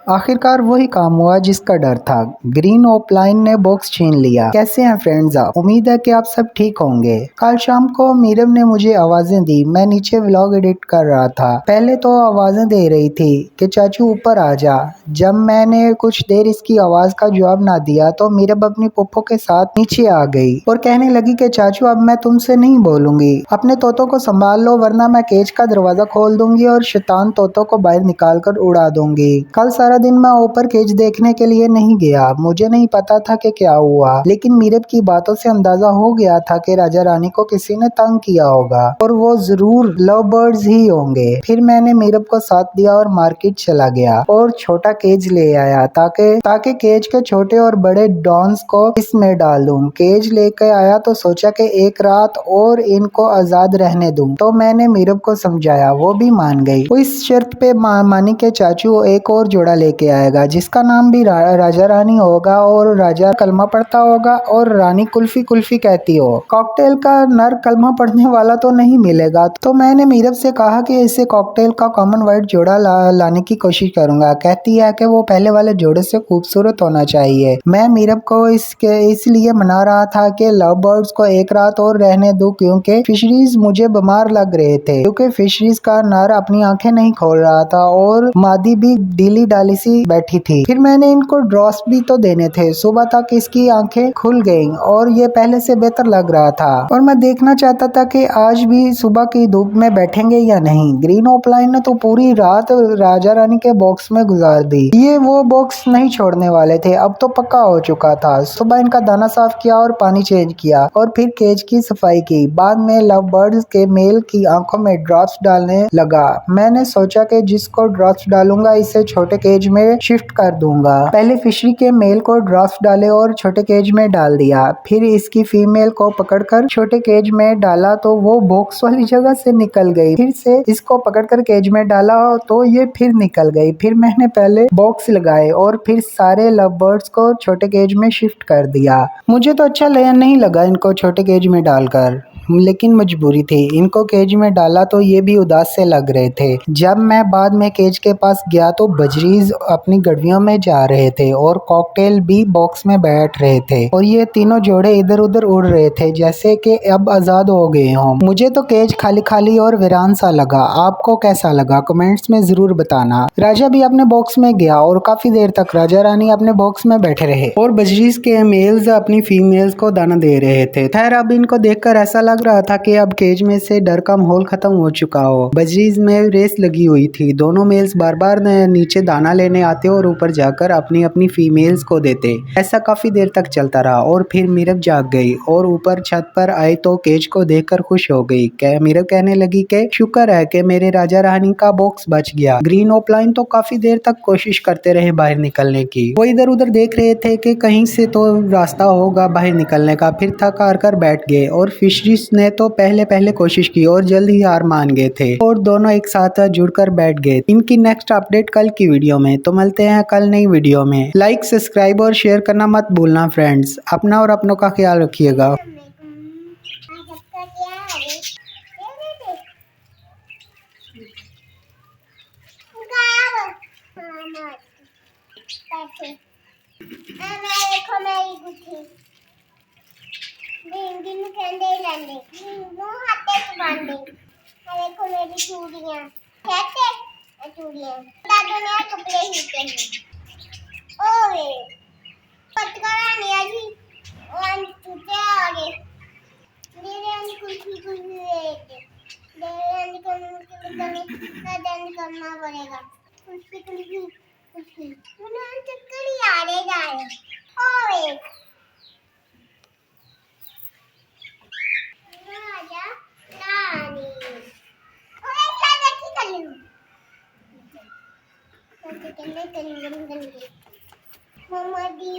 आखिरकार वही काम हुआ जिसका डर था। ग्रीन ओपलाइन ने बॉक्स छीन लिया। कैसे हैं फ्रेंड्स आप? उम्मीद है कि आप सब ठीक होंगे। कल शाम को मीरब ने मुझे आवाजें दी। मैं नीचे व्लॉग एडिट कर रहा था। पहले तो आवाजें दे रही थी कि चाचू ऊपर आ जा। जब मैंने कुछ देर इसकी आवाज का जवाब ना दिया तो मीरब अपनी पुप्पो के साथ नीचे आ गई और कहने लगी कि चाचू अब मैं तुमसे नहीं बोलूंगी। अपने तोतों को संभाल लो वरना मैं केज का दरवाजा खोल दूंगी और शैतान तोतों को बाहर निकाल कर उड़ा दूंगी। कल सारा दिन मैं ऊपर केज देखने के लिए नहीं गया। मुझे नहीं पता था कि क्या हुआ, लेकिन मीरब की बातों से अंदाजा हो गया था कि राजा रानी को किसी ने तंग किया होगा और वो जरूर लव बर्ड्स ही होंगे। फिर मैंने मीरब को साथ दिया और मार्केट चला गया और छोटा केज ले आया ताकि केज के छोटे और बड़े डॉन्स को इसमें डाल दूं। केज लेकर आया तो सोचा कि एक रात और इनको आजाद रहने दूं। तो मैंने मीरब को समझाया, वो भी मान गई। वो इस शर्त पे मानी के चाचू एक और जोड़ा लेके आएगा जिसका नाम भी राजा रानी होगा और राजा कलमा पढ़ता होगा और रानी कुल्फी कुल्फी कहती हो। कॉकटेल का नर कलमा पढ़ने वाला तो नहीं मिलेगा। तो मैंने मीरब से कहा कि इसे कॉकटेल का कॉमन वाइट जोड़ा लाने की कोशिश करूंगा। कहती है कि वो पहले वाले जोड़े से खूबसूरत होना चाहिए। मैं मीरब को इसलिए मना रहा था कि लव बर्ड्स को एक रात और रहने दूं क्योंकि फिशरीज मुझे बीमार लग रहे थे, क्योंकि फिशरीज का नर अपनी आंखें नहीं खोल रहा था और मादी भी ढीली डाली सी बैठी थी। फिर मैंने इनको ड्रॉप्स भी तो देने थे। सुबह तक इसकी आंखें खुल गईं और ये पहले से बेहतर लग रहा था और मैं देखना चाहता था कि आज भी सुबह की धूप में बैठेंगे या नहीं। ग्रीन ओपलाइन ने तो पूरी रात राजा रानी के बॉक्स में गुजार दी। ये वो बॉक्स नहीं छोड़ने वाले थे, अब तो पक्का हो चुका था। सुबह इनका दाना साफ किया और पानी चेंज किया और फिर केज की सफाई की। बाद में लव बर्ड्स के मेल की आंखों में ड्रॉप्स डालने लगा। मैंने सोचा कि जिसको ड्रॉप्स डालूंगा इसे छोटे केज में शिफ्ट कर दूंगा। पहले फिशरी के मेल को ड्रॉप्स डाले और छोटे केज में डाल दिया। फिर इसकी फीमेल को पकड़कर छोटे केज में डाला तो वो बॉक्स वाली जगह से निकल गई। फिर से इसको पकड़कर केज में डाला तो ये फिर निकल गई। फिर मैंने पहले बॉक्स लगाए और फिर सारे लव बर्ड्स को छोटे केज में शिफ्ट कर दिया। मुझे तो अच्छा नहीं लगा इनको छोटे केज में डालकर, लेकिन मजबूरी थी। इनको केज में डाला तो ये भी उदास से लग रहे थे। जब मैं बाद में केज के पास गया तो बजरीज अपनी गड़वियों में जा रहे थे और कॉकटेल भी बॉक्स में बैठ रहे थे और ये तीनों जोड़े इधर उधर उड़ रहे थे जैसे कि अब आजाद हो गए हों। मुझे तो केज खाली खाली और वीरान सा लगा। आपको कैसा लगा कमेंट्स में जरूर बताना। राजा भी अपने बॉक्स में गया और काफी देर तक राजा रानी अपने बॉक्स में बैठे रहे और बजरीज के मेल्स अपनी फीमेल्स को दाना दे रहे थे। खैर अब इनको देखकर ऐसा लग रहा था कि अब केज में से डर का माहौल खत्म हो चुका हो। बजरीज में रेस लगी हुई थी। दोनों मेल्स बार बार नीचे दाना लेने आते और ऊपर जाकर अपनी अपनी फीमेल्स को देते। ऐसा काफी देर तक चलता रहा और फिर मीरब जाग गई और ऊपर छत पर आई तो केज को देखकर खुश हो गई। मीरब कहने लगी कि शुक्र है कि मेरे राजा रानी का बॉक्स बच गया। ग्रीन ओपलाइन तो काफी देर तक कोशिश करते रहे बाहर निकलने की। वो इधर उधर देख रहे थे कि कहीं से तो रास्ता होगा बाहर निकलने का। फिर थक हार कर बैठ गए और फिशरीज ने तो पहले कोशिश की और जल्द ही हार मान गए थे और दोनों एक साथ जुड़कर बैठ गए। इनकी नेक्स्ट अपडेट कल की वीडियो में। तो मिलते हैं कल नई वीडियो में। लाइक सब्सक्राइब और शेयर करना मत भूलना फ्रेंड्स। अपना और अपनों का ख्याल रखिएगा। देखो मेरी चूड़ियां कैसे चूड़ियां दादू ने कपड़े ही पहने ओए पटकारा नहीं आजी वन टूटे आगे मेरे अंदर कुछ करना पड़ेगा कुछ मुझे चक्कर ही आ रहे जा रहे ओए राजा रानी Mama di